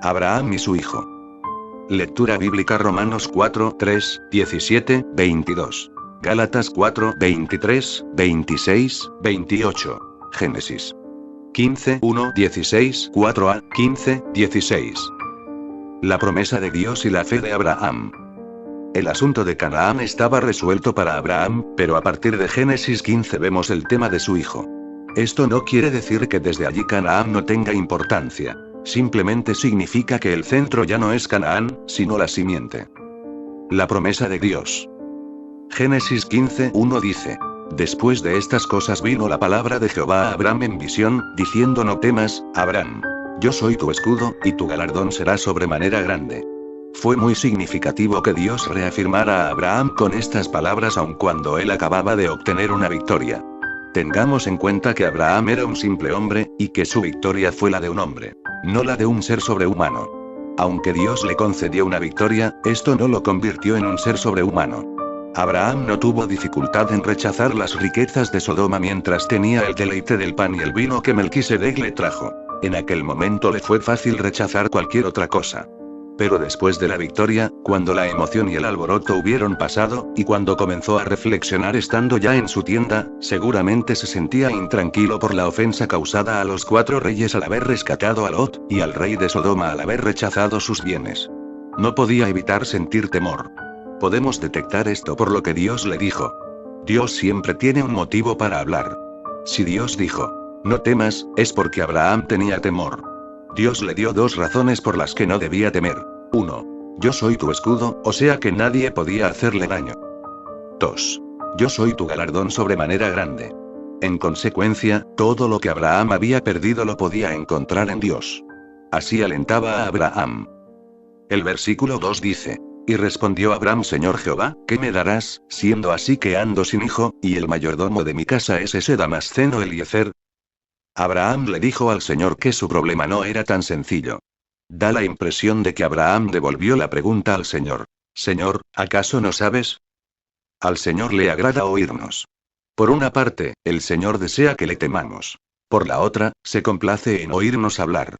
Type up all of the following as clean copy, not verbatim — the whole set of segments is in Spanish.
Abraham y su hijo. Lectura bíblica Romanos 4, 3, 17, 22. Gálatas 4, 23, 26, 28. Génesis 15, 1, 16, 4a, 15, 16. La promesa de Dios y la fe de Abraham. El asunto de Canaán estaba resuelto para Abraham, pero a partir de Génesis 15 vemos el tema de su hijo. Esto no quiere decir que desde allí Canaán no tenga importancia. Simplemente significa que el centro ya no es Canaán, sino la simiente. La promesa de Dios. Génesis 15, 1 dice: Después de estas cosas vino la palabra de Jehová a Abraham en visión, diciendo: No temas, Abraham. Yo soy tu escudo, y tu galardón será sobremanera grande. Fue muy significativo que Dios reafirmara a Abraham con estas palabras aun cuando él acababa de obtener una victoria. Tengamos en cuenta que Abraham era un simple hombre, y que su victoria fue la de un hombre, no la de un ser sobrehumano. Aunque Dios le concedió una victoria, esto no lo convirtió en un ser sobrehumano. Abraham no tuvo dificultad en rechazar las riquezas de Sodoma mientras tenía el deleite del pan y el vino que Melquisedec le trajo. En aquel momento le fue fácil rechazar cualquier otra cosa. Pero después de la victoria, cuando la emoción y el alboroto hubieron pasado, y cuando comenzó a reflexionar estando ya en su tienda, seguramente se sentía intranquilo por la ofensa causada a los 4 reyes al haber rescatado a Lot, y al rey de Sodoma al haber rechazado sus bienes. No podía evitar sentir temor. Podemos detectar esto por lo que Dios le dijo. Dios siempre tiene un motivo para hablar. Si Dios dijo: No temas, es porque Abraham tenía temor. Dios le dio 2 razones por las que no debía temer. 1. Yo soy tu escudo, o sea que nadie podía hacerle daño. 2. Yo soy tu galardón sobremanera grande. En consecuencia, todo lo que Abraham había perdido lo podía encontrar en Dios. Así alentaba a Abraham. El versículo 2 dice: Y respondió Abraham: Señor Jehová, ¿qué me darás, siendo así que ando sin hijo, y el mayordomo de mi casa es ese Damasceno Eliezer? Abraham le dijo al Señor que su problema no era tan sencillo. Da la impresión de que Abraham devolvió la pregunta al Señor. Señor, ¿acaso no sabes? Al Señor le agrada oírnos. Por una parte, el Señor desea que le temamos. Por la otra, se complace en oírnos hablar.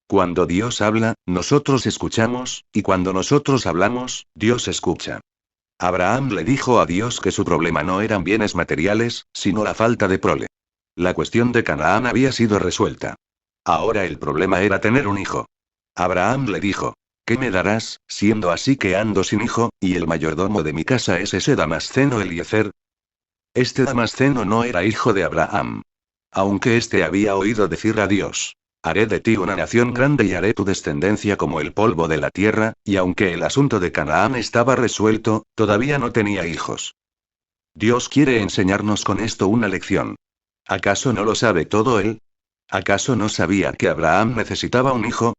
Cuando Dios habla, nosotros escuchamos, y cuando nosotros hablamos, Dios escucha. Abraham le dijo a Dios que su problema no eran bienes materiales, sino la falta de prole. La cuestión de Canaán había sido resuelta. Ahora el problema era tener un hijo. Abraham le dijo: ¿Qué me darás, siendo así que ando sin hijo, y el mayordomo de mi casa es ese Damasceno Eliezer? Este Damasceno no era hijo de Abraham. Aunque éste había oído decir a Dios: Haré de ti una nación grande y haré tu descendencia como el polvo de la tierra, y aunque el asunto de Canaán estaba resuelto, todavía no tenía hijos. Dios quiere enseñarnos con esto una lección. ¿Acaso no lo sabe todo él? ¿Acaso no sabía que Abraham necesitaba un hijo?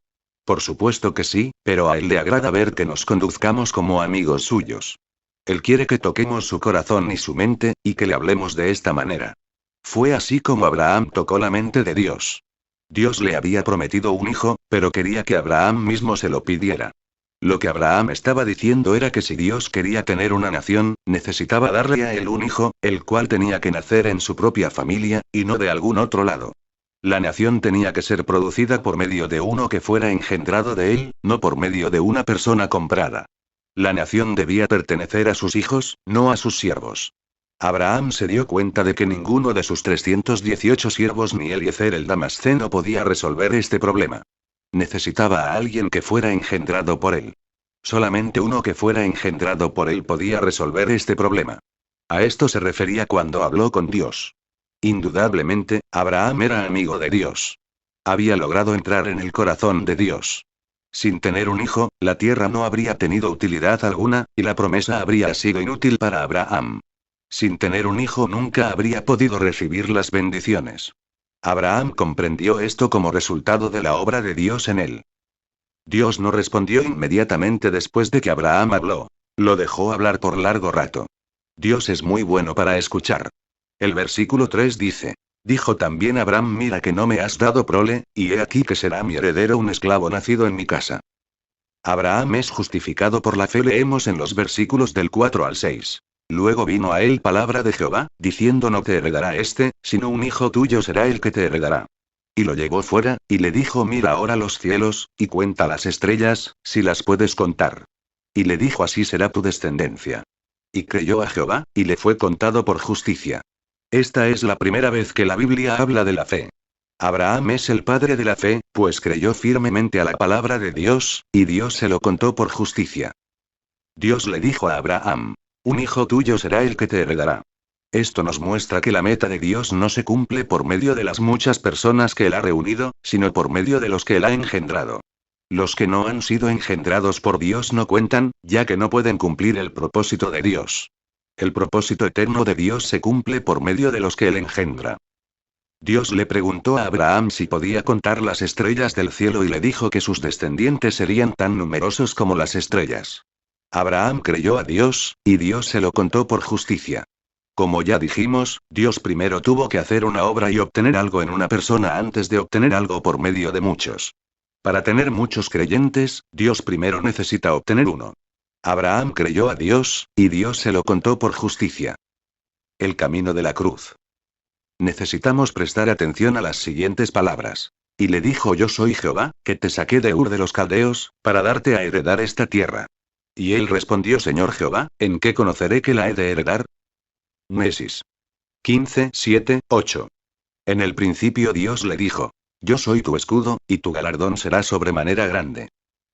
Por supuesto que sí, pero a él le agrada ver que nos conduzcamos como amigos suyos. Él quiere que toquemos su corazón y su mente, y que le hablemos de esta manera. Fue así como Abraham tocó la mente de Dios. Dios le había prometido un hijo, pero quería que Abraham mismo se lo pidiera. Lo que Abraham estaba diciendo era que si Dios quería tener una nación, necesitaba darle a él un hijo, el cual tenía que nacer en su propia familia, y no de algún otro lado. La nación tenía que ser producida por medio de uno que fuera engendrado de él, no por medio de una persona comprada. La nación debía pertenecer a sus hijos, no a sus siervos. Abraham se dio cuenta de que ninguno de sus 318 siervos ni Eliezer el Damasceno podía resolver este problema. Necesitaba a alguien que fuera engendrado por él. Solamente uno que fuera engendrado por él podía resolver este problema. A esto se refería cuando habló con Dios. Indudablemente, Abraham era amigo de Dios. Había logrado entrar en el corazón de Dios. Sin tener un hijo, la tierra no habría tenido utilidad alguna, y la promesa habría sido inútil para Abraham. Sin tener un hijo nunca habría podido recibir las bendiciones. Abraham comprendió esto como resultado de la obra de Dios en él. Dios no respondió inmediatamente después de que Abraham habló. Lo dejó hablar por largo rato. Dios es muy bueno para escuchar. El versículo 3 dice: Dijo también Abraham: Mira que no me has dado prole, y he aquí que será mi heredero un esclavo nacido en mi casa. Abraham es justificado por la fe, leemos en los versículos del 4 al 6. Luego vino a él palabra de Jehová, diciendo: No te heredará este, sino un hijo tuyo será el que te heredará. y lo llevó fuera, y le dijo: mira ahora los cielos, y cuenta las estrellas, si las puedes contar. Y le dijo: así será tu descendencia. Y creyó a Jehová, y le fue contado por justicia. Esta es la primera vez que la Biblia habla de la fe. Abraham es el padre de la fe, pues creyó firmemente a la palabra de Dios, y Dios se lo contó por justicia. Dios le dijo a Abraham: un hijo tuyo será el que te heredará. Esto nos muestra que la meta de Dios no se cumple por medio de las muchas personas que Él ha reunido, sino por medio de los que Él ha engendrado. Los que no han sido engendrados por Dios no cuentan, ya que no pueden cumplir el propósito de Dios. El propósito eterno de Dios se cumple por medio de los que Él engendra. Dios le preguntó a Abraham si podía contar las estrellas del cielo y le dijo que sus descendientes serían tan numerosos como las estrellas. Abraham creyó a Dios, y Dios se lo contó por justicia. Como ya dijimos, Dios primero tuvo que hacer una obra y obtener algo en una persona antes de obtener algo por medio de muchos. Para tener muchos creyentes, Dios primero necesita obtener uno. Abraham creyó a Dios, y Dios se lo contó por justicia. El camino de la cruz. Necesitamos prestar atención a las siguientes palabras. Y le dijo: yo soy Jehová, que te saqué de Ur de los Caldeos, para darte a heredar esta tierra. Y él respondió: Señor Jehová, ¿en qué conoceré que la he de heredar? Génesis 15, 7, 8. En el principio Dios le dijo: yo soy tu escudo, y tu galardón será sobremanera grande.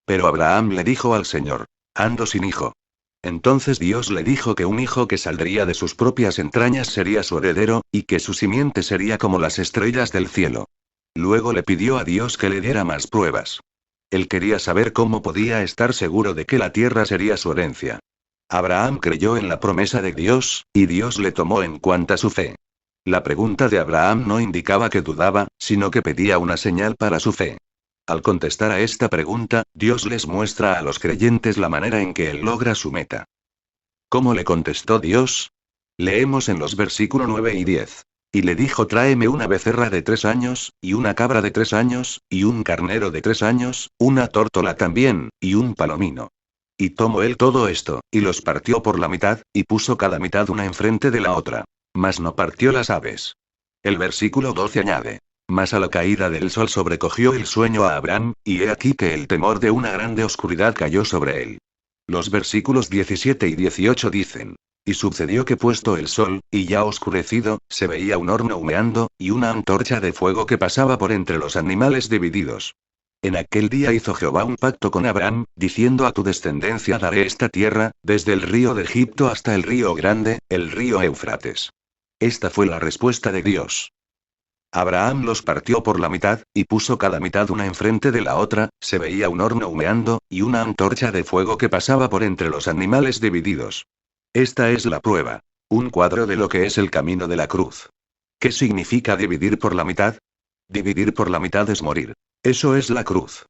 Pero Abraham le dijo al Señor: ando sin hijo. Entonces Dios le dijo que un hijo que saldría de sus propias entrañas sería su heredero, y que su simiente sería como las estrellas del cielo. Luego le pidió a Dios que le diera más pruebas. Él quería saber cómo podía estar seguro de que la tierra sería su herencia. Abraham creyó en la promesa de Dios, y Dios le tomó en cuenta su fe. La pregunta de Abraham no indicaba que dudaba, sino que pedía una señal para su fe. Al contestar a esta pregunta, Dios les muestra a los creyentes la manera en que él logra su meta. ¿Cómo le contestó Dios? Leemos en los versículos 9 y 10. Y le dijo: tráeme una becerra de 3 años, y una cabra de 3 años, y un carnero de 3 años, una tórtola también, y un palomino. Y tomó él todo esto, y los partió por la mitad, y puso cada mitad una enfrente de la otra. Mas no partió las aves. El versículo 12 añade: mas a la caída del sol sobrecogió el sueño a Abraham, y he aquí que el temor de una grande oscuridad cayó sobre él. Los versículos 17 y 18 dicen: y sucedió que puesto el sol, y ya oscurecido, se veía un horno humeando, y una antorcha de fuego que pasaba por entre los animales divididos. En aquel día hizo Jehová un pacto con Abraham, diciendo: a tu descendencia daré esta tierra, desde el río de Egipto hasta el río grande, el río Éufrates. Esta fue la respuesta de Dios. Abraham los partió por la mitad, y puso cada mitad una enfrente de la otra, se veía un horno humeando, y una antorcha de fuego que pasaba por entre los animales divididos. Esta es la prueba. Un cuadro de lo que es el camino de la cruz. ¿Qué significa dividir por la mitad? Dividir por la mitad es morir. Eso es la cruz.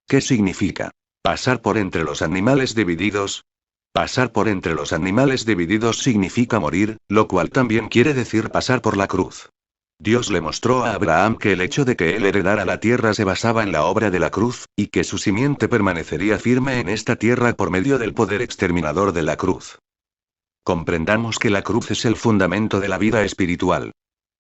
¿Qué significa pasar por entre los animales divididos? Pasar por entre los animales divididos significa morir, lo cual también quiere decir pasar por la cruz. Dios le mostró a Abraham que el hecho de que él heredara la tierra se basaba en la obra de la cruz, y que su simiente permanecería firme en esta tierra por medio del poder exterminador de la cruz. Comprendamos que la cruz es el fundamento de la vida espiritual.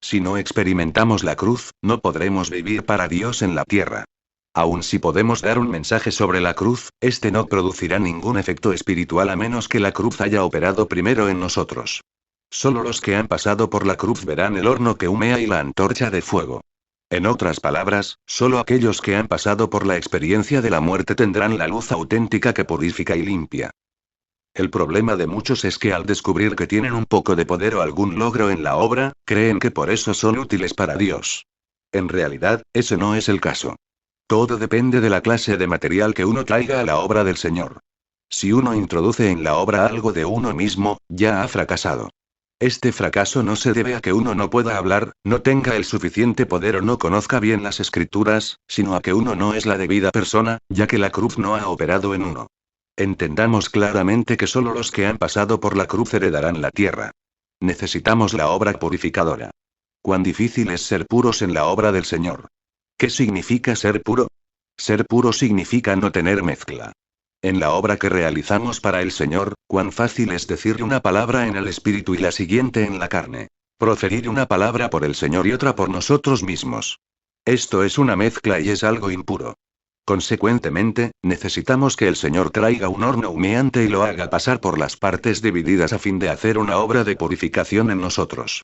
Si no experimentamos la cruz, no podremos vivir para Dios en la tierra. Aun si podemos dar un mensaje sobre la cruz, este no producirá ningún efecto espiritual a menos que la cruz haya operado primero en nosotros. Solo los que han pasado por la cruz verán el horno que humea y la antorcha de fuego. En otras palabras, solo aquellos que han pasado por la experiencia de la muerte tendrán la luz auténtica que purifica y limpia. El problema de muchos es que al descubrir que tienen un poco de poder o algún logro en la obra, creen que por eso son útiles para Dios. En realidad, ese no es el caso. Todo depende de la clase de material que uno traiga a la obra del Señor. Si uno introduce en la obra algo de uno mismo, ya ha fracasado. Este fracaso no se debe a que uno no pueda hablar, no tenga el suficiente poder o no conozca bien las escrituras, sino a que uno no es la debida persona, ya que la cruz no ha operado en uno. Entendamos claramente que solo los que han pasado por la cruz heredarán la tierra. Necesitamos la obra purificadora. Cuán difícil es ser puros en la obra del Señor. ¿Qué significa ser puro? Ser puro significa no tener mezcla. En la obra que realizamos para el Señor, cuán fácil es decir una palabra en el espíritu y la siguiente en la carne. Proferir una palabra por el Señor y otra por nosotros mismos. Esto es una mezcla y es algo impuro. Consecuentemente, necesitamos que el Señor traiga un horno humeante y lo haga pasar por las partes divididas a fin de hacer una obra de purificación en nosotros.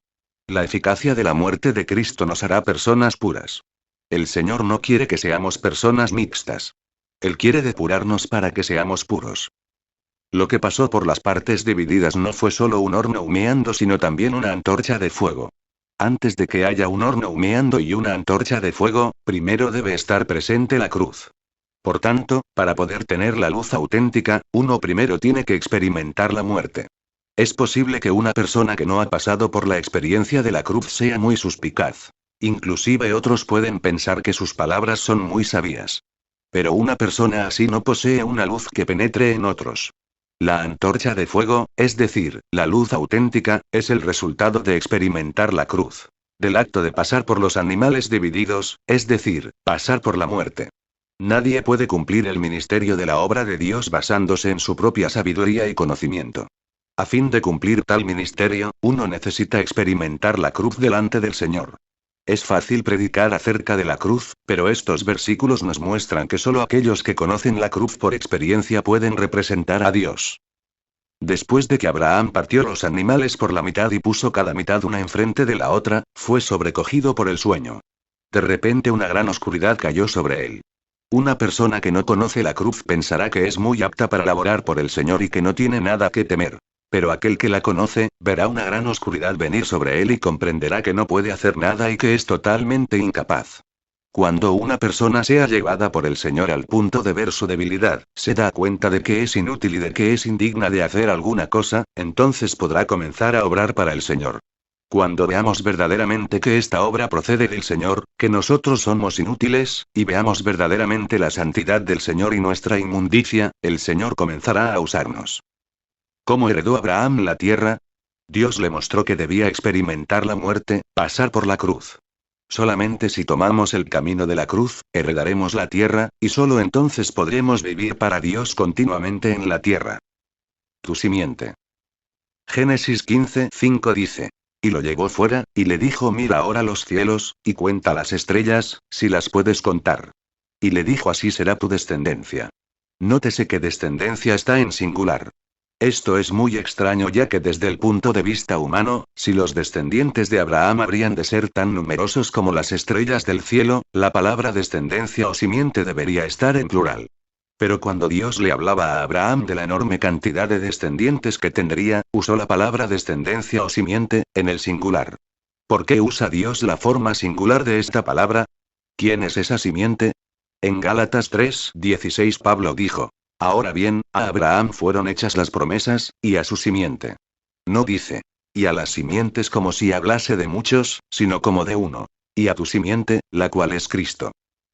La eficacia de la muerte de Cristo nos hará personas puras. El Señor no quiere que seamos personas mixtas. Él quiere depurarnos para que seamos puros. Lo que pasó por las partes divididas no fue solo un horno humeando, sino también una antorcha de fuego. Antes de que haya un horno humeando y una antorcha de fuego, primero debe estar presente la cruz. Por tanto, para poder tener la luz auténtica, uno primero tiene que experimentar la muerte. Es posible que una persona que no ha pasado por la experiencia de la cruz sea muy suspicaz. Inclusive otros pueden pensar que sus palabras son muy sabias. Pero una persona así no posee una luz que penetre en otros. La antorcha de fuego, es decir, la luz auténtica, es el resultado de experimentar la cruz. Del acto de pasar por los animales divididos, es decir, pasar por la muerte. Nadie puede cumplir el ministerio de la obra de Dios basándose en su propia sabiduría y conocimiento. A fin de cumplir tal ministerio, uno necesita experimentar la cruz delante del Señor. Es fácil predicar acerca de la cruz, pero estos versículos nos muestran que solo aquellos que conocen la cruz por experiencia pueden representar a Dios. Después de que Abraham partió los animales por la mitad y puso cada mitad una enfrente de la otra, fue sobrecogido por el sueño. De repente una gran oscuridad cayó sobre él. Una persona que no conoce la cruz pensará que es muy apta para laborar por el Señor y que no tiene nada que temer. Pero aquel que la conoce, verá una gran oscuridad venir sobre él y comprenderá que no puede hacer nada y que es totalmente incapaz. Cuando una persona sea llevada por el Señor al punto de ver su debilidad, se da cuenta de que es inútil y de que es indigna de hacer alguna cosa, entonces podrá comenzar a obrar para el Señor. Cuando veamos verdaderamente que esta obra procede del Señor, que nosotros somos inútiles, y veamos verdaderamente la santidad del Señor y nuestra inmundicia, el Señor comenzará a usarnos. ¿Cómo heredó Abraham la tierra? Dios le mostró que debía experimentar la muerte, pasar por la cruz. Solamente si tomamos el camino de la cruz, heredaremos la tierra, y solo entonces podremos vivir para Dios continuamente en la tierra. Tu simiente. Génesis 15:5 dice. Y lo llevó fuera, y le dijo: mira ahora los cielos, y cuenta las estrellas, si las puedes contar. Y le dijo: así será tu descendencia. Nótese que descendencia está en singular. Esto es muy extraño ya que desde el punto de vista humano, si los descendientes de Abraham habrían de ser tan numerosos como las estrellas del cielo, la palabra descendencia o simiente debería estar en plural. Pero cuando Dios le hablaba a Abraham de la enorme cantidad de descendientes que tendría, usó la palabra descendencia o simiente, en el singular. ¿Por qué usa Dios la forma singular de esta palabra? ¿Quién es esa simiente? En Gálatas 3:16 Pablo dijo: ahora bien, a Abraham fueron hechas las promesas, y a su simiente. No dice, y a las simientes como si hablase de muchos, sino como de uno. Y a tu simiente, la cual es Cristo.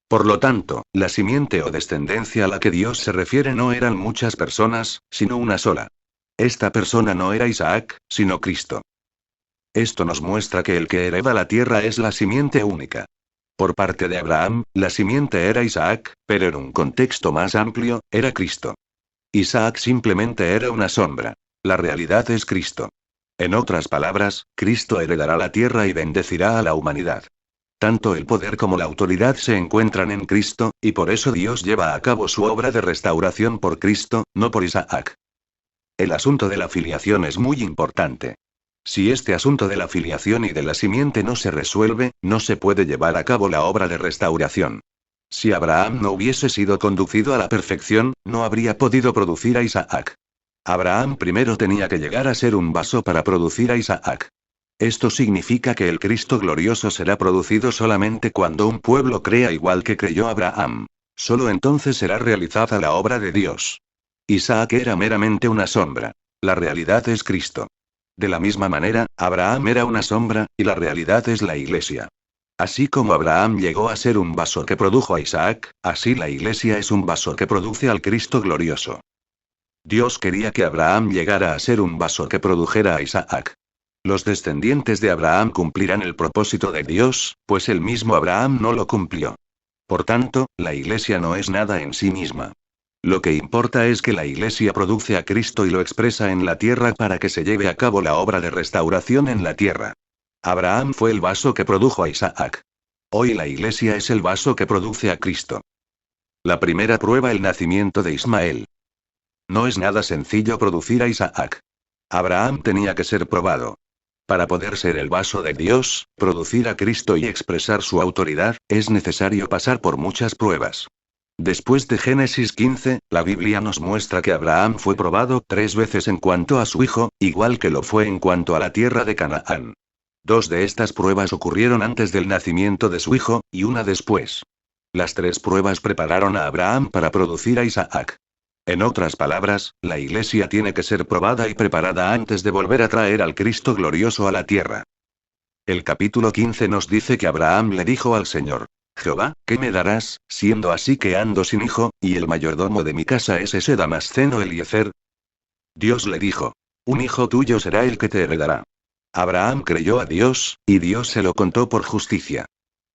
Por lo tanto, la simiente o descendencia a la que Dios se refiere no eran muchas personas, sino una sola. Esta persona no era Isaac, sino Cristo. Esto nos muestra que el que hereda la tierra es la simiente única. Por parte de Abraham, la simiente era Isaac, pero en un contexto más amplio, era Cristo. Isaac simplemente era una sombra. La realidad es Cristo. En otras palabras, Cristo heredará la tierra y bendecirá a la humanidad. Tanto el poder como la autoridad se encuentran en Cristo, y por eso Dios lleva a cabo su obra de restauración por Cristo, no por Isaac. El asunto de la filiación es muy importante. Si este asunto de la filiación y de la simiente no se resuelve, no se puede llevar a cabo la obra de restauración. Si Abraham no hubiese sido conducido a la perfección, no habría podido producir a Isaac. Abraham primero tenía que llegar a ser un vaso para producir a Isaac. Esto significa que el Cristo glorioso será producido solamente cuando un pueblo crea igual que creyó Abraham. Solo entonces será realizada la obra de Dios. Isaac era meramente una sombra. La realidad es Cristo. De la misma manera, Abraham era una sombra, y la realidad es la Iglesia. Así como Abraham llegó a ser un vaso que produjo a Isaac, así la Iglesia es un vaso que produce al Cristo glorioso. Dios quería que Abraham llegara a ser un vaso que produjera a Isaac. Los descendientes de Abraham cumplirán el propósito de Dios, pues el mismo Abraham no lo cumplió. Por tanto, la Iglesia no es nada en sí misma. Lo que importa es que la Iglesia produce a Cristo y lo expresa en la tierra para que se lleve a cabo la obra de restauración en la tierra. Abraham fue el vaso que produjo a Isaac. Hoy la Iglesia es el vaso que produce a Cristo. La primera prueba: el nacimiento de Ismael. No es nada sencillo producir a Isaac. Abraham tenía que ser probado. Para poder ser el vaso de Dios, producir a Cristo y expresar su autoridad, es necesario pasar por muchas pruebas. Después de Génesis 15, la Biblia nos muestra que Abraham fue probado 3 veces en cuanto a su hijo, igual que lo fue en cuanto a la tierra de Canaán. 2 de estas pruebas ocurrieron antes del nacimiento de su hijo, y una después. Las 3 pruebas prepararon a Abraham para producir a Isaac. En otras palabras, la Iglesia tiene que ser probada y preparada antes de volver a traer al Cristo glorioso a la tierra. El capítulo 15 nos dice que Abraham le dijo al Señor: Jehová, ¿qué me darás, siendo así que ando sin hijo, y el mayordomo de mi casa es ese Damasceno Eliezer? Dios le dijo: un hijo tuyo será el que te heredará. Abraham creyó a Dios, y Dios se lo contó por justicia.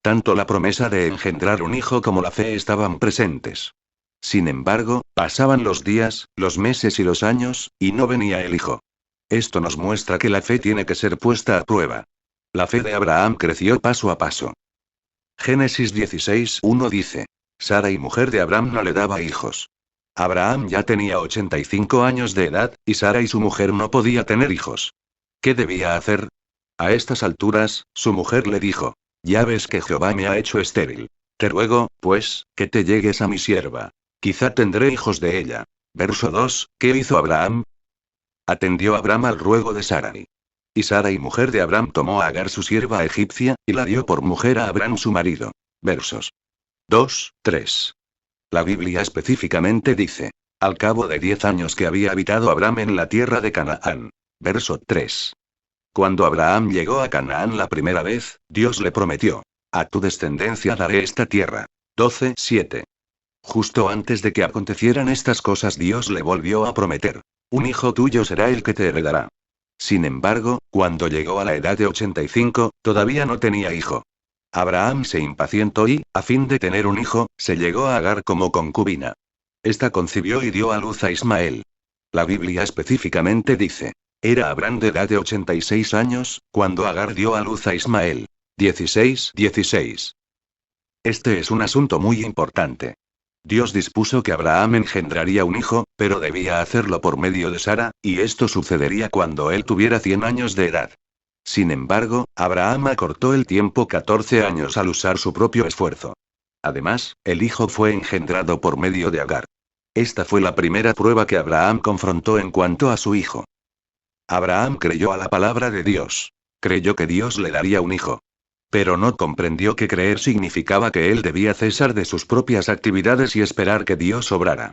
Tanto la promesa de engendrar un hijo como la fe estaban presentes. Sin embargo, pasaban los días, los meses y los años, y no venía el hijo. Esto nos muestra que la fe tiene que ser puesta a prueba. La fe de Abraham creció paso a paso. Génesis 16:1 dice: Sarai, mujer de Abraham, no le daba hijos. Abraham ya tenía 85 años de edad, y Sarai, su mujer, no podía tener hijos. ¿Qué debía hacer? A estas alturas, su mujer le dijo: ya ves que Jehová me ha hecho estéril. Te ruego, pues, que te llegues a mi sierva. Quizá tendré hijos de ella. Verso 2, ¿qué hizo Abraham? Atendió Abraham al ruego de Sarai. Y Sarai, mujer de Abraham, tomó a Agar, su sierva egipcia, y la dio por mujer a Abraham, su marido. Versos 2, 3. La Biblia específicamente dice: al cabo de 10 años que había habitado Abraham en la tierra de Canaán. Verso 3. Cuando Abraham llegó a Canaán la primera vez, Dios le prometió: a tu descendencia daré esta tierra. 12, 7. Justo antes de que acontecieran estas cosas, Dios le volvió a prometer: un hijo tuyo será el que te heredará. Sin embargo, cuando llegó a la edad de 85, todavía no tenía hijo. Abraham se impacientó y, a fin de tener un hijo, se llegó a Agar como concubina. Esta concibió y dio a luz a Ismael. La Biblia específicamente dice: era Abraham de edad de 86 años, cuando Agar dio a luz a Ismael. 16, 16. Este es un asunto muy importante. Dios dispuso que Abraham engendraría un hijo, pero debía hacerlo por medio de Sara, y esto sucedería cuando él tuviera 100 años de edad. Sin embargo, Abraham acortó el tiempo 14 años al usar su propio esfuerzo. Además, el hijo fue engendrado por medio de Agar. Esta fue la primera prueba que Abraham confrontó en cuanto a su hijo. Abraham creyó a la palabra de Dios. Creyó que Dios le daría un hijo. Pero no comprendió que creer significaba que él debía cesar de sus propias actividades y esperar que Dios obrara.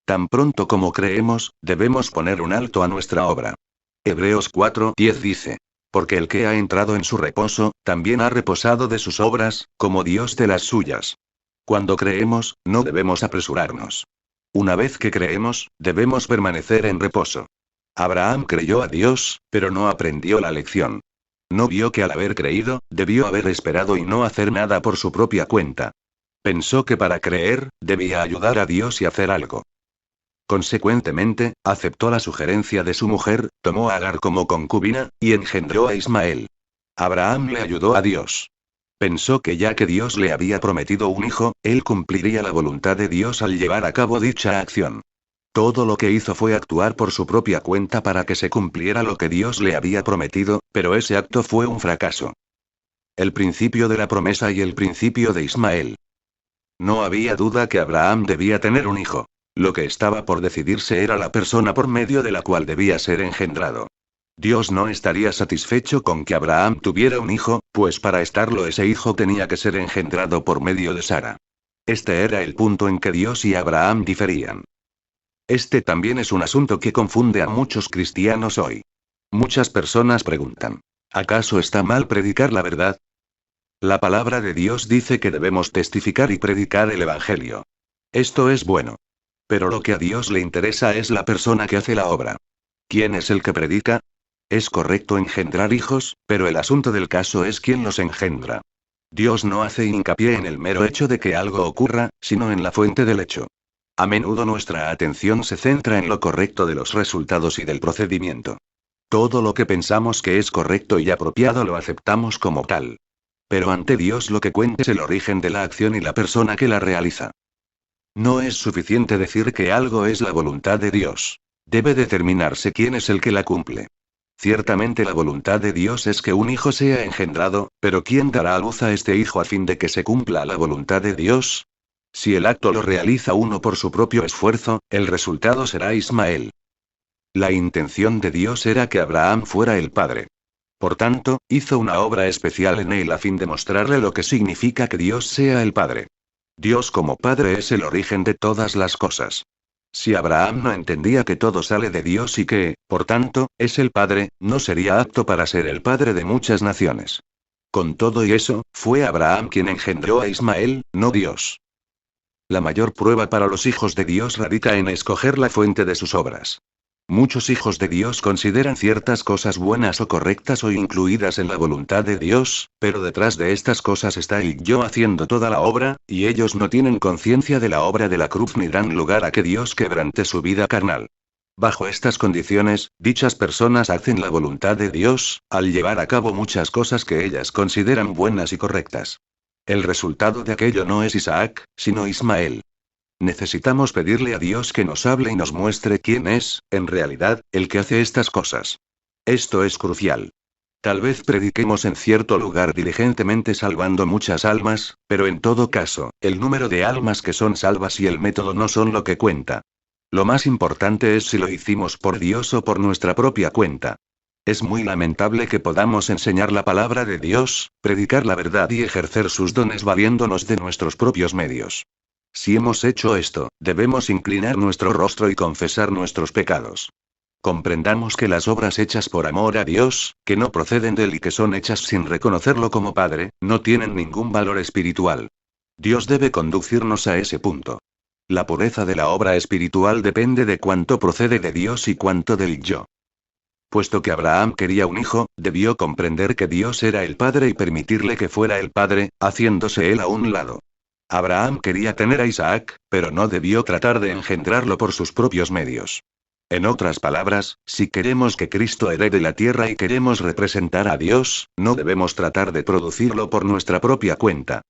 Tan pronto como creemos, debemos poner un alto a nuestra obra. Hebreos 4:10 dice: porque el que ha entrado en su reposo, también ha reposado de sus obras, como Dios de las suyas. Cuando creemos, no debemos apresurarnos. Una vez que creemos, debemos permanecer en reposo. Abraham creyó a Dios, pero no aprendió la lección. No vio que al haber creído, debió haber esperado y no hacer nada por su propia cuenta. Pensó que para creer, debía ayudar a Dios y hacer algo. Consecuentemente, aceptó la sugerencia de su mujer, tomó a Agar como concubina, y engendró a Ismael. Abraham le ayudó a Dios. Pensó que ya que Dios le había prometido un hijo, él cumpliría la voluntad de Dios al llevar a cabo dicha acción. Todo lo que hizo fue actuar por su propia cuenta para que se cumpliera lo que Dios le había prometido, pero ese acto fue un fracaso. El principio de la promesa y el principio de Ismael. No había duda que Abraham debía tener un hijo. Lo que estaba por decidirse era la persona por medio de la cual debía ser engendrado. Dios no estaría satisfecho con que Abraham tuviera un hijo, pues para estarlo ese hijo tenía que ser engendrado por medio de Sara. Este era el punto en que Dios y Abraham diferían. Este también es un asunto que confunde a muchos cristianos hoy. Muchas personas preguntan: ¿acaso está mal predicar la verdad? La palabra de Dios dice que debemos testificar y predicar el Evangelio. Esto es bueno. Pero lo que a Dios le interesa es la persona que hace la obra. ¿Quién es el que predica? Es correcto engendrar hijos, pero el asunto del caso es quién los engendra. Dios no hace hincapié en el mero hecho de que algo ocurra, sino en la fuente del hecho. A menudo nuestra atención se centra en lo correcto de los resultados y del procedimiento. Todo lo que pensamos que es correcto y apropiado lo aceptamos como tal. Pero ante Dios lo que cuenta es el origen de la acción y la persona que la realiza. No es suficiente decir que algo es la voluntad de Dios. Debe determinarse quién es el que la cumple. Ciertamente la voluntad de Dios es que un hijo sea engendrado, pero ¿quién dará a luz a este hijo a fin de que se cumpla la voluntad de Dios? Si el acto lo realiza uno por su propio esfuerzo, el resultado será Ismael. La intención de Dios era que Abraham fuera el padre. Por tanto, hizo una obra especial en él a fin de mostrarle lo que significa que Dios sea el padre. Dios como padre es el origen de todas las cosas. Si Abraham no entendía que todo sale de Dios y que, por tanto, es el padre, no sería apto para ser el padre de muchas naciones. Con todo y eso, fue Abraham quien engendró a Ismael, no Dios. La mayor prueba para los hijos de Dios radica en escoger la fuente de sus obras. Muchos hijos de Dios consideran ciertas cosas buenas o correctas o incluidas en la voluntad de Dios, pero detrás de estas cosas está el yo haciendo toda la obra, y ellos no tienen conciencia de la obra de la cruz ni dan lugar a que Dios quebrante su vida carnal. Bajo estas condiciones, dichas personas hacen la voluntad de Dios, al llevar a cabo muchas cosas que ellas consideran buenas y correctas. El resultado de aquello no es Isaac, sino Ismael. Necesitamos pedirle a Dios que nos hable y nos muestre quién es, en realidad, el que hace estas cosas. Esto es crucial. Tal vez prediquemos en cierto lugar diligentemente salvando muchas almas, pero en todo caso, el número de almas que son salvas y el método no son lo que cuenta. Lo más importante es si lo hicimos por Dios o por nuestra propia cuenta. Es muy lamentable que podamos enseñar la palabra de Dios, predicar la verdad y ejercer sus dones valiéndonos de nuestros propios medios. Si hemos hecho esto, debemos inclinar nuestro rostro y confesar nuestros pecados. Comprendamos que las obras hechas por amor a Dios, que no proceden de Él y que son hechas sin reconocerlo como Padre, no tienen ningún valor espiritual. Dios debe conducirnos a ese punto. La pureza de la obra espiritual depende de cuánto procede de Dios y cuánto del yo. Puesto que Abraham quería un hijo, debió comprender que Dios era el Padre y permitirle que fuera el Padre, haciéndose él a un lado. Abraham quería tener a Isaac, pero no debió tratar de engendrarlo por sus propios medios. En otras palabras, si queremos que Cristo herede la tierra y queremos representar a Dios, no debemos tratar de producirlo por nuestra propia cuenta.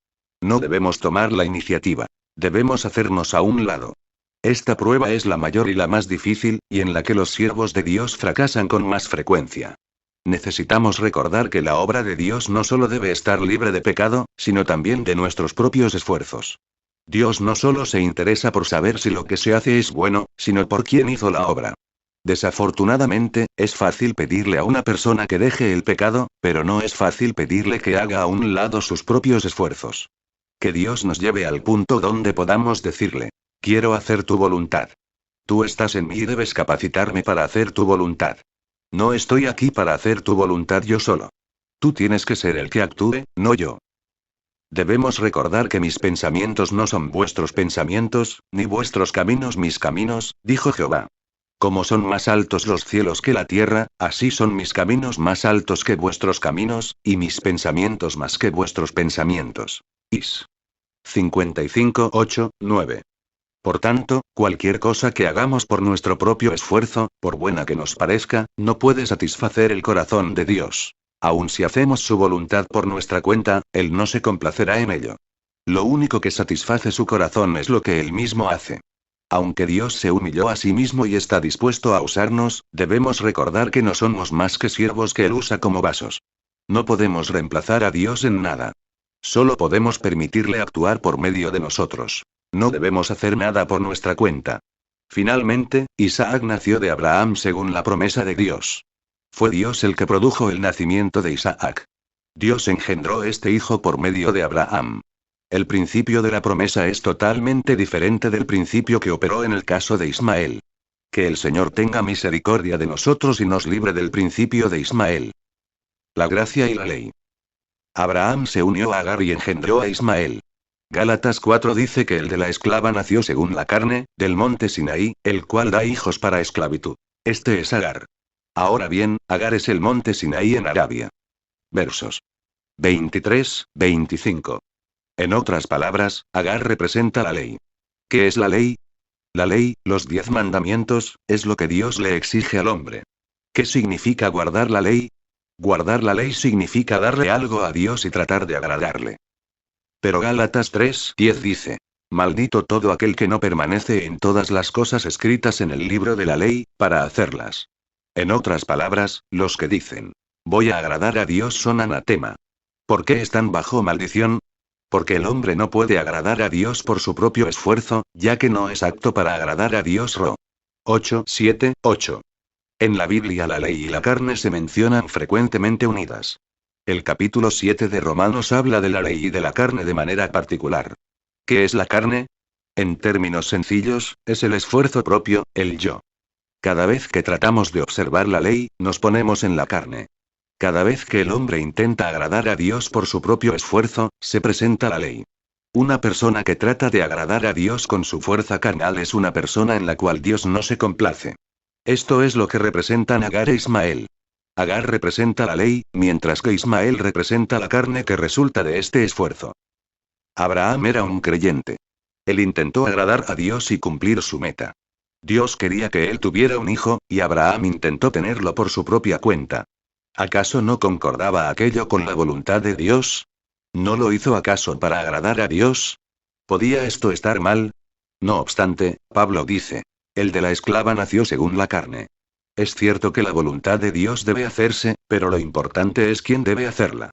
No debemos tomar la iniciativa. Debemos hacernos a un lado. Esta prueba es la mayor y la más difícil, y en la que los siervos de Dios fracasan con más frecuencia. Necesitamos recordar que la obra de Dios no solo debe estar libre de pecado, sino también de nuestros propios esfuerzos. Dios no solo se interesa por saber si lo que se hace es bueno, sino por quién hizo la obra. Desafortunadamente, es fácil pedirle a una persona que deje el pecado, pero no es fácil pedirle que haga a un lado sus propios esfuerzos. Que Dios nos lleve al punto donde podamos decirle: quiero hacer tu voluntad. Tú estás en mí y debes capacitarme para hacer tu voluntad. No estoy aquí para hacer tu voluntad yo solo. Tú tienes que ser el que actúe, no yo. Debemos recordar que mis pensamientos no son vuestros pensamientos, ni vuestros caminos mis caminos, dijo Jehová. Como son más altos los cielos que la tierra, así son mis caminos más altos que vuestros caminos, y mis pensamientos más que vuestros pensamientos. Is. 55, 8, 9. Por tanto, cualquier cosa que hagamos por nuestro propio esfuerzo, por buena que nos parezca, no puede satisfacer el corazón de Dios. Aun si hacemos su voluntad por nuestra cuenta, Él no se complacerá en ello. Lo único que satisface su corazón es lo que Él mismo hace. Aunque Dios se humilló a sí mismo y está dispuesto a usarnos, debemos recordar que no somos más que siervos que Él usa como vasos. No podemos reemplazar a Dios en nada. Solo podemos permitirle actuar por medio de nosotros. No debemos hacer nada por nuestra cuenta. Finalmente, Isaac nació de Abraham según la promesa de Dios. Fue Dios el que produjo el nacimiento de Isaac. Dios engendró este hijo por medio de Abraham. El principio de la promesa es totalmente diferente del principio que operó en el caso de Ismael. Que el Señor tenga misericordia de nosotros y nos libre del principio de Ismael. La gracia y la ley. Abraham se unió a Agar y engendró a Ismael. Gálatas 4 dice que el de la esclava nació según la carne, del monte Sinaí, el cual da hijos para esclavitud. Este es Agar. Ahora bien, Agar es el monte Sinaí en Arabia. Versos 23, 25. En otras palabras, Agar representa la ley. ¿Qué es la ley? La ley, los 10 mandamientos, es lo que Dios le exige al hombre. ¿Qué significa guardar la ley? Guardar la ley significa darle algo a Dios y tratar de agradarle. Pero Gálatas 3:10 dice: maldito todo aquel que no permanece en todas las cosas escritas en el libro de la ley, para hacerlas. En otras palabras, los que dicen: voy a agradar a Dios son anatema. ¿Por qué están bajo maldición? Porque el hombre no puede agradar a Dios por su propio esfuerzo, ya que no es apto para agradar a Dios. 8:7-8. En la Biblia la ley y la carne se mencionan frecuentemente unidas. El capítulo 7 de Romanos habla de la ley y de la carne de manera particular. ¿Qué es la carne? En términos sencillos, es el esfuerzo propio, el yo. Cada vez que tratamos de observar la ley, nos ponemos en la carne. Cada vez que el hombre intenta agradar a Dios por su propio esfuerzo, se presenta la ley. Una persona que trata de agradar a Dios con su fuerza carnal es una persona en la cual Dios no se complace. Esto es lo que representan Agar e Ismael. Agar representa la ley, mientras que Ismael representa la carne que resulta de este esfuerzo. Abraham era un creyente. Él intentó agradar a Dios y cumplir su meta. Dios quería que él tuviera un hijo, y Abraham intentó tenerlo por su propia cuenta. ¿Acaso no concordaba aquello con la voluntad de Dios? ¿No lo hizo acaso para agradar a Dios? ¿Podía esto estar mal? No obstante, Pablo dice: el de la esclava nació según la carne. Es cierto que la voluntad de Dios debe hacerse, pero lo importante es quién debe hacerla.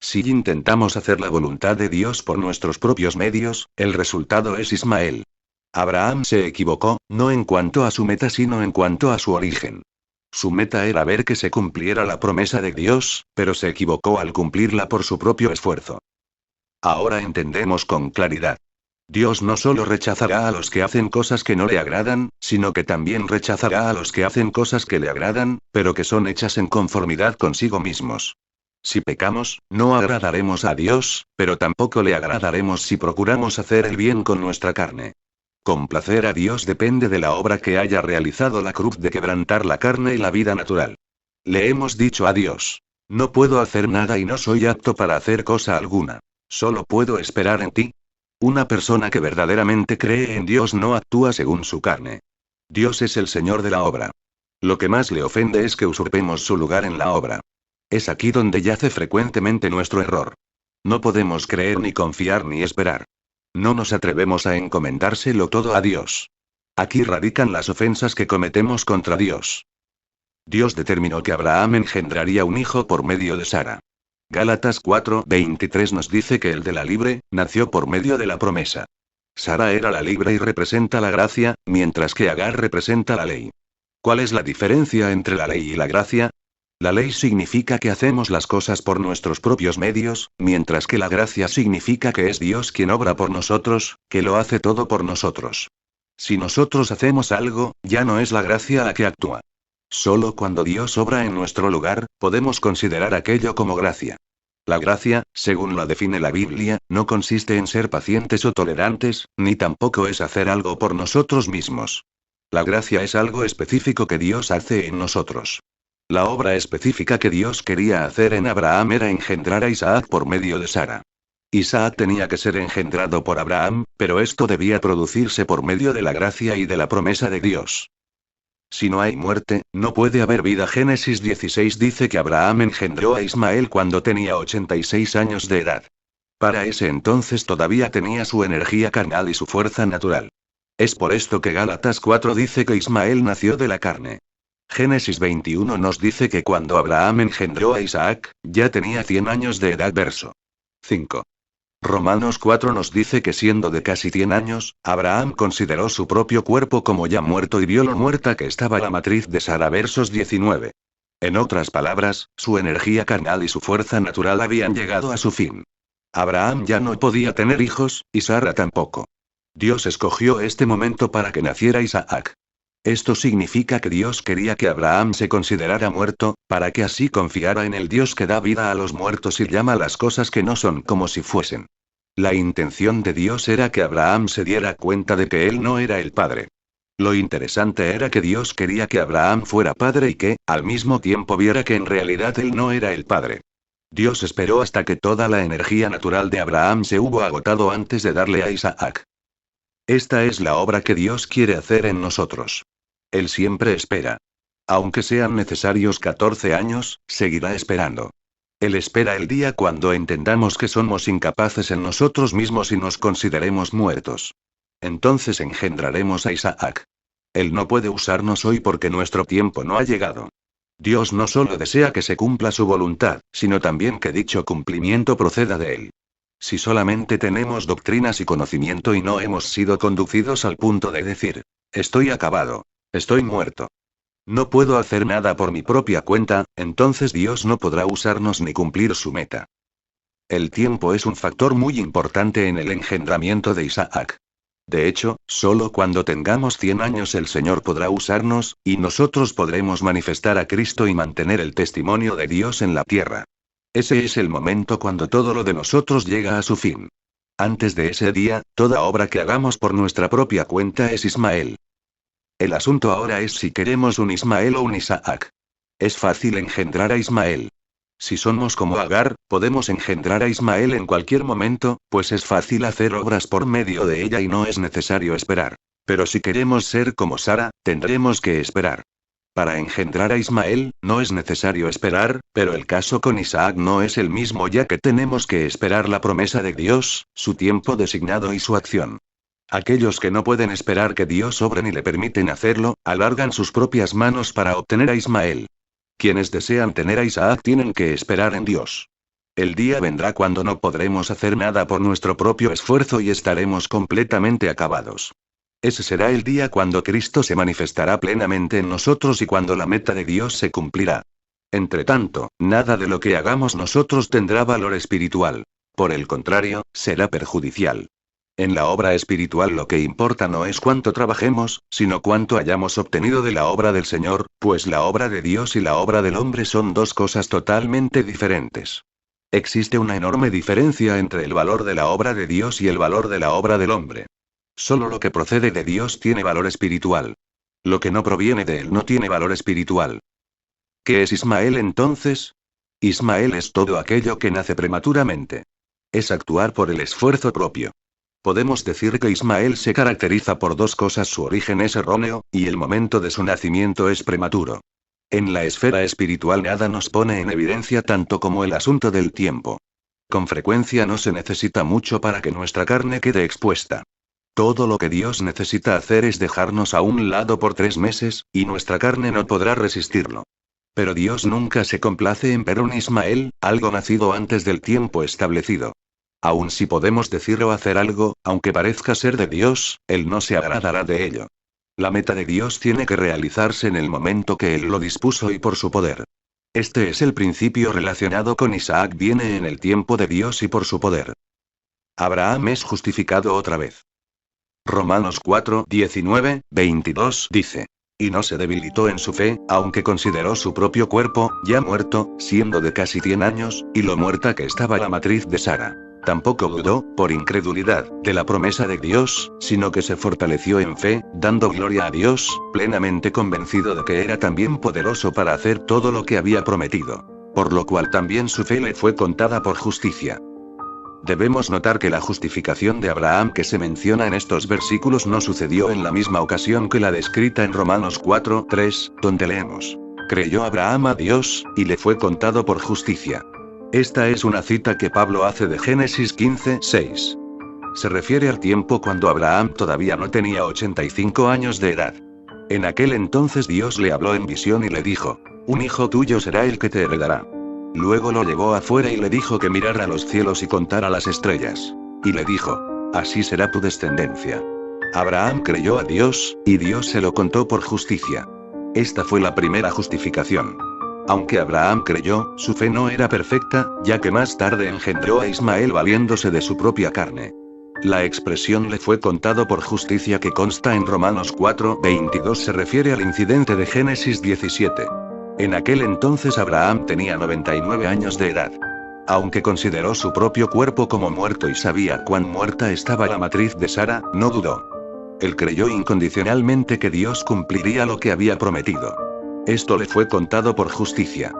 Si intentamos hacer la voluntad de Dios por nuestros propios medios, el resultado es Ismael. Abraham se equivocó, no en cuanto a su meta sino en cuanto a su origen. Su meta era ver que se cumpliera la promesa de Dios, pero se equivocó al cumplirla por su propio esfuerzo. Ahora entendemos con claridad. Dios no solo rechazará a los que hacen cosas que no le agradan, sino que también rechazará a los que hacen cosas que le agradan, pero que son hechas en conformidad consigo mismos. Si pecamos, no agradaremos a Dios, pero tampoco le agradaremos si procuramos hacer el bien con nuestra carne. Complacer a Dios depende de la obra que haya realizado la cruz de quebrantar la carne y la vida natural. Le hemos dicho a Dios: no puedo hacer nada y no soy apto para hacer cosa alguna. Solo puedo esperar en ti. Una persona que verdaderamente cree en Dios no actúa según su carne. Dios es el Señor de la obra. Lo que más le ofende es que usurpemos su lugar en la obra. Es aquí donde yace frecuentemente nuestro error. No podemos creer ni confiar ni esperar. No nos atrevemos a encomendárselo todo a Dios. Aquí radican las ofensas que cometemos contra Dios. Dios determinó que Abraham engendraría un hijo por medio de Sara. Gálatas 4:23 nos dice que el de la libre, nació por medio de la promesa. Sara era la libre y representa la gracia, mientras que Agar representa la ley. ¿Cuál es la diferencia entre la ley y la gracia? La ley significa que hacemos las cosas por nuestros propios medios, mientras que la gracia significa que es Dios quien obra por nosotros, que lo hace todo por nosotros. Si nosotros hacemos algo, ya no es la gracia la que actúa. Solo cuando Dios obra en nuestro lugar, podemos considerar aquello como gracia. La gracia, según la define la Biblia, no consiste en ser pacientes o tolerantes, ni tampoco es hacer algo por nosotros mismos. La gracia es algo específico que Dios hace en nosotros. La obra específica que Dios quería hacer en Abraham era engendrar a Isaac por medio de Sara. Isaac tenía que ser engendrado por Abraham, pero esto debía producirse por medio de la gracia y de la promesa de Dios. Si no hay muerte, no puede haber vida. Génesis 16 dice que Abraham engendró a Ismael cuando tenía 86 años de edad. Para ese entonces todavía tenía su energía carnal y su fuerza natural. Es por esto que Gálatas 4 dice que Ismael nació de la carne. Génesis 21 nos dice que cuando Abraham engendró a Isaac, ya tenía 100 años de edad. Verso 5. Romanos 4 nos dice que siendo de casi 100 años, Abraham consideró su propio cuerpo como ya muerto y vio lo muerta que estaba la matriz de Sara. Versos 19. En otras palabras, su energía carnal y su fuerza natural habían llegado a su fin. Abraham ya no podía tener hijos, y Sara tampoco. Dios escogió este momento para que naciera Isaac. Esto significa que Dios quería que Abraham se considerara muerto, para que así confiara en el Dios que da vida a los muertos y llama las cosas que no son como si fuesen. La intención de Dios era que Abraham se diera cuenta de que él no era el padre. Lo interesante era que Dios quería que Abraham fuera padre y que, al mismo tiempo, viera que en realidad él no era el padre. Dios esperó hasta que toda la energía natural de Abraham se hubo agotado antes de darle a Isaac. Esta es la obra que Dios quiere hacer en nosotros. Él siempre espera. Aunque sean necesarios 14 años, seguirá esperando. Él espera el día cuando entendamos que somos incapaces en nosotros mismos y nos consideremos muertos. Entonces engendraremos a Isaac. Él no puede usarnos hoy porque nuestro tiempo no ha llegado. Dios no solo desea que se cumpla su voluntad, sino también que dicho cumplimiento proceda de Él. Si solamente tenemos doctrinas y conocimiento y no hemos sido conducidos al punto de decir, estoy acabado, estoy muerto, no puedo hacer nada por mi propia cuenta, entonces Dios no podrá usarnos ni cumplir su meta. El tiempo es un factor muy importante en el engendramiento de Isaac. De hecho, solo cuando tengamos 100 años el Señor podrá usarnos, y nosotros podremos manifestar a Cristo y mantener el testimonio de Dios en la tierra. Ese es el momento cuando todo lo de nosotros llega a su fin. Antes de ese día, toda obra que hagamos por nuestra propia cuenta es Ismael. El asunto ahora es si queremos un Ismael o un Isaac. Es fácil engendrar a Ismael. Si somos como Agar, podemos engendrar a Ismael en cualquier momento, pues es fácil hacer obras por medio de ella y no es necesario esperar. Pero si queremos ser como Sara, tendremos que esperar. Para engendrar a Ismael, no es necesario esperar, pero el caso con Isaac no es el mismo ya que tenemos que esperar la promesa de Dios, su tiempo designado y su acción. Aquellos que no pueden esperar que Dios obre ni le permiten hacerlo, alargan sus propias manos para obtener a Ismael. Quienes desean tener a Isaac tienen que esperar en Dios. El día vendrá cuando no podremos hacer nada por nuestro propio esfuerzo y estaremos completamente acabados. Ese será el día cuando Cristo se manifestará plenamente en nosotros y cuando la meta de Dios se cumplirá. Entretanto, nada de lo que hagamos nosotros tendrá valor espiritual. Por el contrario, será perjudicial. En la obra espiritual lo que importa no es cuánto trabajemos, sino cuánto hayamos obtenido de la obra del Señor, pues la obra de Dios y la obra del hombre son dos cosas totalmente diferentes. Existe una enorme diferencia entre el valor de la obra de Dios y el valor de la obra del hombre. Solo lo que procede de Dios tiene valor espiritual. Lo que no proviene de él no tiene valor espiritual. ¿Qué es Ismael entonces? Ismael es todo aquello que nace prematuramente. Es actuar por el esfuerzo propio. Podemos decir que Ismael se caracteriza por dos cosas: su origen es erróneo, y el momento de su nacimiento es prematuro. En la esfera espiritual nada nos pone en evidencia tanto como el asunto del tiempo. Con frecuencia no se necesita mucho para que nuestra carne quede expuesta. Todo lo que Dios necesita hacer es dejarnos a un lado por 3 meses, y nuestra carne no podrá resistirlo. Pero Dios nunca se complace en ver un Ismael, algo nacido antes del tiempo establecido. Aun si podemos decir o hacer algo, aunque parezca ser de Dios, Él no se agradará de ello. La meta de Dios tiene que realizarse en el momento que Él lo dispuso y por su poder. Este es el principio relacionado con Isaac, viene en el tiempo de Dios y por su poder. Abraham es justificado otra vez. Romanos 4, 19, 22 dice: y no se debilitó en su fe, aunque consideró su propio cuerpo, ya muerto, siendo de casi 100 años, y lo muerta que estaba la matriz de Sara. Tampoco dudó, por incredulidad, de la promesa de Dios, sino que se fortaleció en fe, dando gloria a Dios, plenamente convencido de que era también poderoso para hacer todo lo que había prometido. Por lo cual también su fe le fue contada por justicia. Debemos notar que la justificación de Abraham que se menciona en estos versículos no sucedió en la misma ocasión que la descrita en Romanos 4, 3, donde leemos: creyó Abraham a Dios, y le fue contado por justicia. Esta es una cita que Pablo hace de Génesis 15, 6. Se refiere al tiempo cuando Abraham todavía no tenía 85 años de edad. En aquel entonces Dios le habló en visión y le dijo: un hijo tuyo será el que te heredará. Luego lo llevó afuera y le dijo que mirara a los cielos y contara las estrellas. Y le dijo: así será tu descendencia. Abraham creyó a Dios, y Dios se lo contó por justicia. Esta fue la primera justificación. Aunque Abraham creyó, su fe no era perfecta, ya que más tarde engendró a Ismael valiéndose de su propia carne. La expresión le fue contado por justicia que consta en Romanos 4, 22 se refiere al incidente de Génesis 17. En aquel entonces Abraham tenía 99 años de edad. Aunque consideró su propio cuerpo como muerto y sabía cuán muerta estaba la matriz de Sara, no dudó. Él creyó incondicionalmente que Dios cumpliría lo que había prometido. Esto le fue contado por justicia.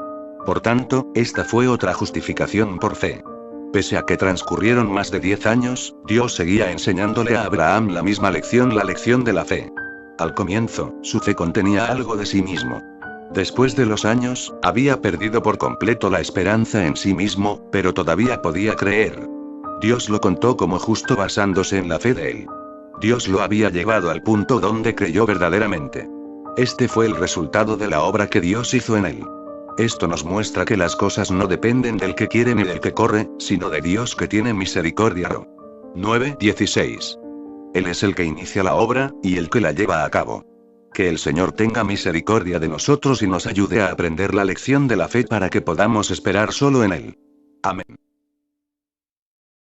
Por tanto, esta fue otra justificación por fe. Pese a que transcurrieron más de 10 años, Dios seguía enseñándole a Abraham la misma lección, la lección de la fe. Al comienzo, su fe contenía algo de sí mismo. Después de los años, había perdido por completo la esperanza en sí mismo, pero todavía podía creer. Dios lo contó como justo basándose en la fe de él. Dios lo había llevado al punto donde creyó verdaderamente. Este fue el resultado de la obra que Dios hizo en él. Esto nos muestra que las cosas no dependen del que quiere ni del que corre, sino de Dios que tiene misericordia. 9:16. Él es el que inicia la obra, y el que la lleva a cabo. Que el Señor tenga misericordia de nosotros y nos ayude a aprender la lección de la fe para que podamos esperar solo en Él. Amén.